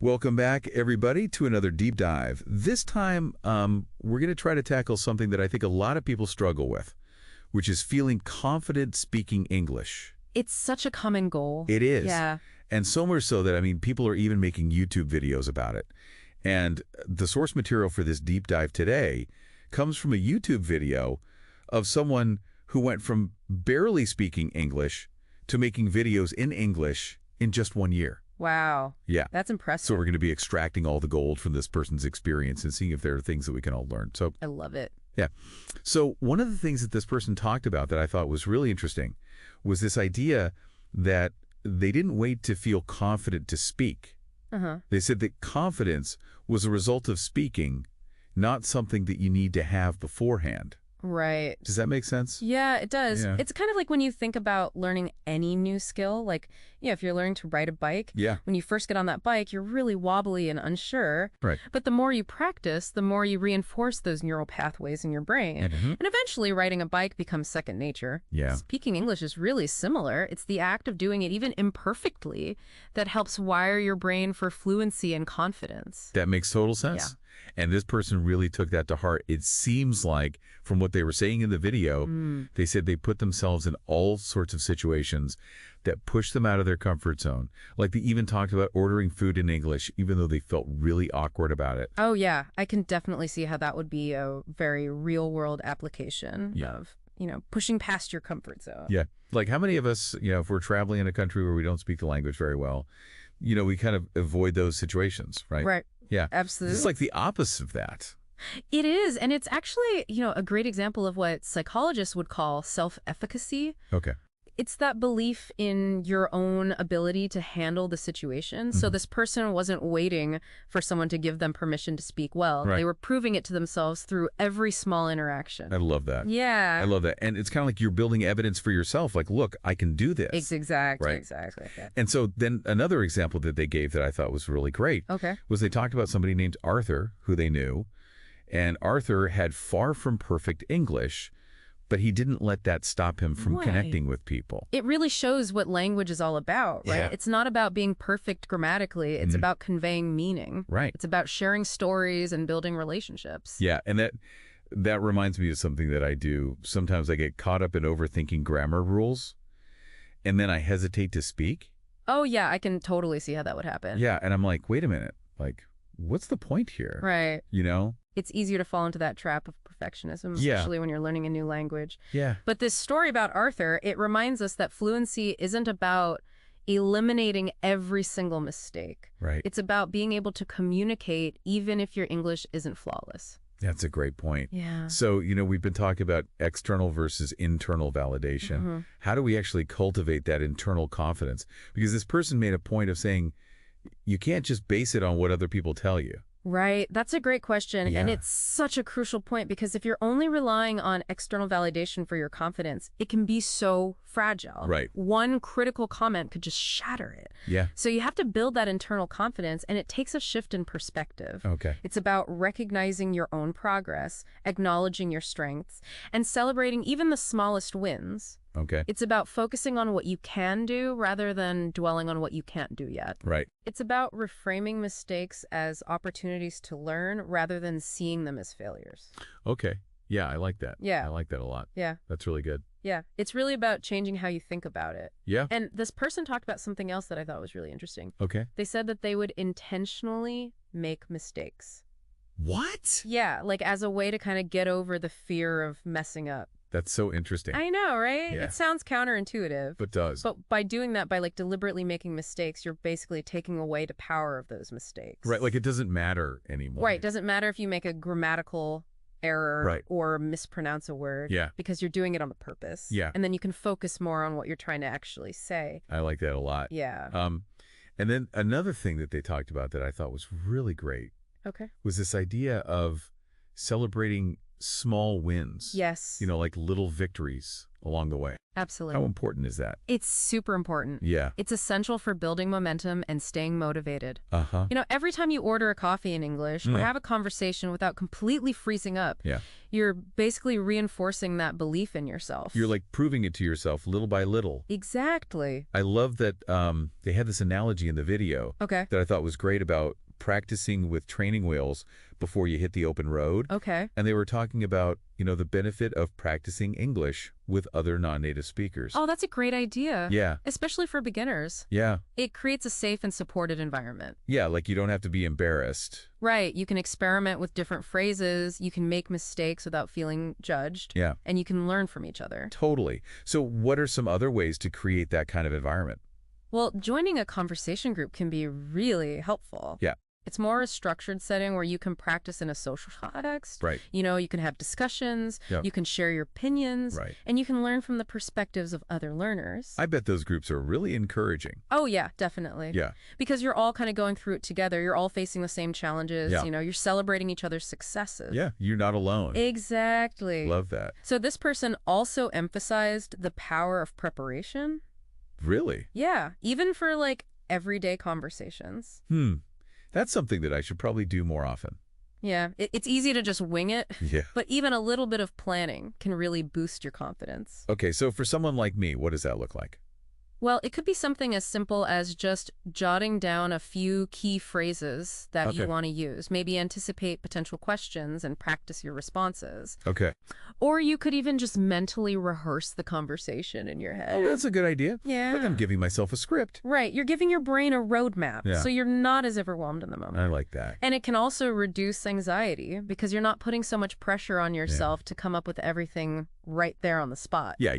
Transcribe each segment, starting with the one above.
Welcome back, everybody, to another deep dive. This time, we're going to try to tackle something that I think a lot of people struggle with, which is feeling confident speaking English. It's such a common goal. It is. Yeah. And so much so that, people are even making YouTube videos about it. And the source material for this deep dive today comes from a YouTube video of someone who went from barely speaking English to making videos in English in just 1 year. Wow. Yeah. That's impressive. So we're going to be extracting all the gold from this person's experience and seeing if there are things that we can all learn. So I love it. yeah. So one of the things that this person talked about that I thought was really interesting was this idea that they didn't wait to feel confident to speak. They said that confidence was a result of speaking, not something that you need to have beforehand. Right. Does that make sense? Yeah, it does. Yeah. It's kind of like when you think about learning any new skill, like, if you're learning to ride a bike, Yeah. when you first get on that bike, you're really wobbly and unsure. Right. But the more you practice, the more you reinforce those neural pathways in your brain. And eventually riding a bike becomes second nature. Yeah. Speaking English is really similar. It's the act of doing it even imperfectly that helps wire your brain for fluency and confidence. That makes total sense. Yeah. And this person really took that to heart. It seems like, from what they were saying in the video, they said they put themselves in all sorts of situations that push them out of their comfort zone. Like they even talked about ordering food in English, even though they felt really awkward about it. Oh, yeah. I can definitely see how that would be a very real-world application of, pushing past your comfort zone. Yeah. Like how many of us, if we're traveling in a country where we don't speak the language very well, we kind of avoid those situations, right? Right. Yeah. Absolutely. It's like the opposite of that. It is. And it's actually, a great example of what psychologists would call self-efficacy. Okay. It's that belief in your own ability to handle the situation. So this person wasn't waiting for someone to give them permission to speak well. Right. They were proving it to themselves through every small interaction. I love that. Yeah. I love that. And it's kind of like you're building evidence for yourself. Like, look, I can do this. Exactly. Right. Exactly. Yeah. And so then another example that they gave that I thought was really great was they talked about somebody named Arthur, who they knew. And Arthur had far from perfect English, but he didn't let that stop him from connecting with people. It really shows what language is all about, right? Yeah. It's not about being perfect grammatically. It's about conveying meaning. Right. It's about sharing stories and building relationships. Yeah, and that reminds me of something that I do. Sometimes I get caught up in overthinking grammar rules, and then I hesitate to speak. Oh, yeah, I can totally see how that would happen. Yeah, and I'm like, wait a minute. Like, what's the point here? Right. It's easier to fall into that trap of perfectionism, especially when you're learning a new language. Yeah. But this story about Arthur, it reminds us that fluency isn't about eliminating every single mistake. Right. It's about being able to communicate even if your English isn't flawless. That's a great point. Yeah. So, we've been talking about external versus internal validation. How do we actually cultivate that internal confidence? Because this person made a point of saying, you can't just base it on what other people tell you. Right. That's a great question. Yeah. And it's such a crucial point because if you're only relying on external validation for your confidence, it can be so fragile. Right. One critical comment could just shatter it. Yeah. So you have to build that internal confidence, and it takes a shift in perspective. Okay. It's about recognizing your own progress, acknowledging your strengths, and celebrating even the smallest wins. Okay. It's about focusing on what you can do rather than dwelling on what you can't do yet. Right. It's about reframing mistakes as opportunities to learn rather than seeing them as failures. Okay. Yeah, I like that. Yeah. I like that a lot. Yeah. That's really good. Yeah. It's really about changing how you think about it. Yeah. And this person talked about something else that I thought was really interesting. Okay. They said that they would intentionally make mistakes. What? Yeah, like as a way to kind of get over the fear of messing up. That's so interesting. I know, right? Yeah. It sounds counterintuitive. But does. But by doing that, by deliberately making mistakes, you're basically taking away the power of those mistakes. Right, like it doesn't matter anymore. Right, doesn't matter if you make a grammatical error or mispronounce a word. Yeah. Because you're doing it on purpose. Yeah. And then you can focus more on what you're trying to actually say. I like that a lot. Yeah. And then another thing that they talked about that I thought was really great was this idea of celebrating small wins. Yes. Like little victories. along the way. Absolutely. How important is that? It's super important. Yeah. It's essential for building momentum and staying motivated. Uh-huh. Every time you order a coffee in English or have a conversation without completely freezing up, Yeah. you're basically reinforcing that belief in yourself. You're like proving it to yourself little by little. Exactly. I love that they had this analogy in the video Okay. that I thought was great about practicing with training wheels before you hit the open road. Okay. And they were talking about, the benefit of practicing English with other non-native speakers. Oh, that's a great idea. Yeah. Especially for beginners. Yeah. It creates a safe and supported environment. Yeah, like you don't have to be embarrassed. Right. You can experiment with different phrases. You can make mistakes without feeling judged. Yeah. And you can learn from each other. Totally. So what are some other ways to create that kind of environment? Well, joining a conversation group can be really helpful. Yeah. It's more a structured setting where you can practice in a social context. Right. You can have discussions, Yep. you can share your opinions, Right. and you can learn from the perspectives of other learners. I bet those groups are really encouraging. Oh, yeah, definitely. Yeah. Because you're all kind of going through it together. You're all facing the same challenges. Yeah. You're celebrating each other's successes. Yeah, you're not alone. Exactly. Love that. So this person also emphasized the power of preparation. Really? Yeah, even for everyday conversations. That's something that I should probably do more often. Yeah, it's easy to just wing it, Yeah. but even a little bit of planning can really boost your confidence. Okay, so for someone like me, what does that look like? Well, it could be something as simple as just jotting down a few key phrases that you Okay. want to use. Maybe anticipate potential questions and practice your responses. Okay. Or you could even just mentally rehearse the conversation in your Oh, head. that's a good idea. Yeah. Like I'm giving myself a script. Right, you're giving your brain a roadmap, Yeah. so you're not as overwhelmed in the moment. I like that. And it can also reduce anxiety because you're not putting so much pressure on yourself to come up with everything right there on the spot. Yeah.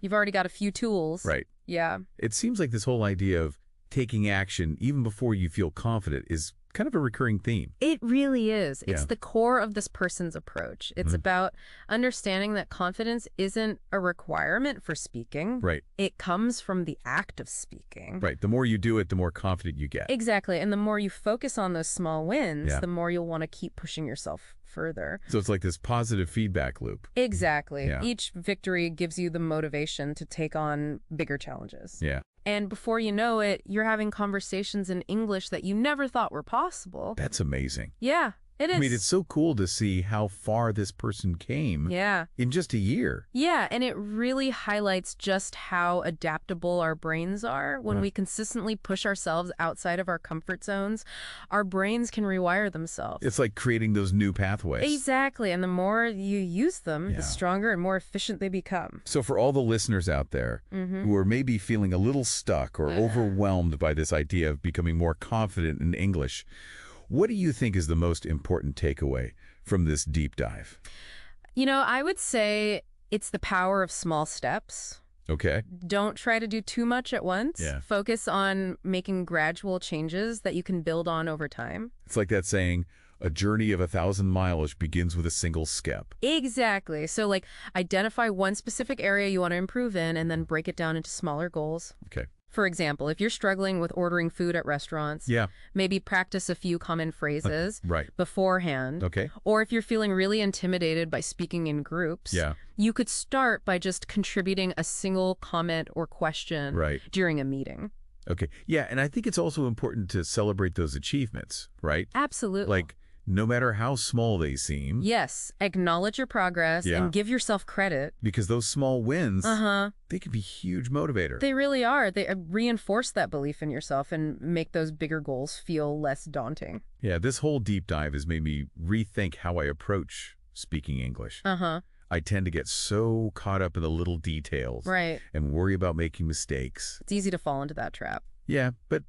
You've already got a few tools. Right. Yeah. It seems like this whole idea of taking action even before you feel confident is kind of a recurring theme. It really is. It's Yeah. the core of this person's approach. It's about understanding that confidence isn't a requirement for speaking. Right. It comes from the act of speaking. Right. The more you do it, the more confident you get. Exactly. And the more you focus on those small wins, Yeah. the more you'll want to keep pushing yourself further. So it's like this positive feedback loop. Exactly. Yeah. Each victory gives you the motivation to take on bigger challenges. Yeah. And before you know it, you're having conversations in English that you never thought were possible. That's amazing. Yeah, it is. I mean, it's so cool to see how far this person came Yeah. in just a year. Yeah, and it really highlights just how adaptable our brains are. When we consistently push ourselves outside of our comfort zones, our brains can rewire themselves. It's like creating those new pathways. Exactly, and the more you use them, Yeah. the stronger and more efficient they become. So for all the listeners out there who are maybe feeling a little stuck or overwhelmed by this idea of becoming more confident in English, what do you think is the most important takeaway from this deep dive? I would say it's the power of small steps. Okay. Don't try to do too much at once. Yeah. Focus on making gradual changes that you can build on over time. It's like that saying, a journey of 1,000 miles begins with a single step. Exactly. So identify one specific area you want to improve in and then break it down into smaller goals. Okay. For example, if you're struggling with ordering food at restaurants, Yeah. maybe practice a few common phrases Right. beforehand. Okay. Or if you're feeling really intimidated by speaking in groups, Yeah. you could start by just contributing a single comment or question Right. during a meeting. Okay. Yeah, and I think it's also important to celebrate those achievements, right? Absolutely. Like, no matter how small they seem, Yes, acknowledge your progress Yeah. and give yourself credit. because those small wins, Uh-huh. they can be huge motivator. They really are. They reinforce that belief in yourself and make those bigger goals feel less daunting. Yeah, this whole deep dive has made me rethink how I approach speaking English. Uh-huh. I tend to get so caught up in the little details Right. and worry about making mistakes. It's easy to fall into that trap. Yeah, but,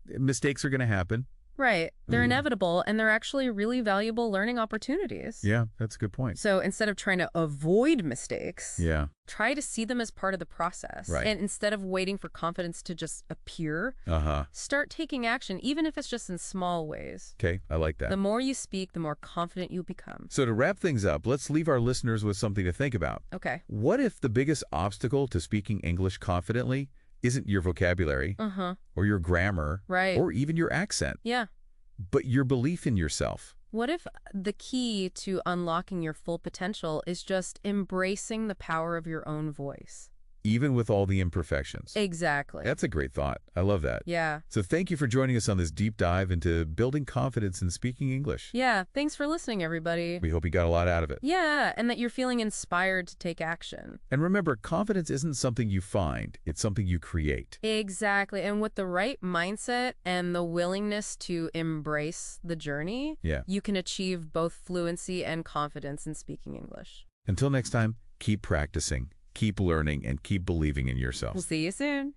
mistakes are going to happen. Right. They're inevitable, and they're actually really valuable learning opportunities. Yeah, that's a good point. So instead of trying to avoid mistakes, Yeah. try to see them as part of the process. Right. And instead of waiting for confidence to just appear, Uh-huh. start taking action, even if it's just in small ways. Okay, I like that. The more you speak, the more confident you become. So to wrap things up, let's leave our listeners with something to think about. Okay. What if the biggest obstacle to speaking English confidently isn't your vocabulary Uh-huh. or your grammar Right. or even your accent, Yeah. but your belief in yourself? What if the key to unlocking your full potential is just embracing the power of your own voice? Even with all the imperfections. Exactly. That's a great thought. I love that. Yeah. So thank you for joining us on this deep dive into building confidence in speaking English. Yeah. Thanks for listening, everybody. We hope you got a lot out of it. Yeah, and that you're feeling inspired to take action. And remember, confidence isn't something you find, it's something you create. Exactly. And with the right mindset and the willingness to embrace the journey, Yeah. you can achieve both fluency and confidence in speaking English. Until next time, keep practicing, keep learning, and keep believing in We'll yourself. see you soon.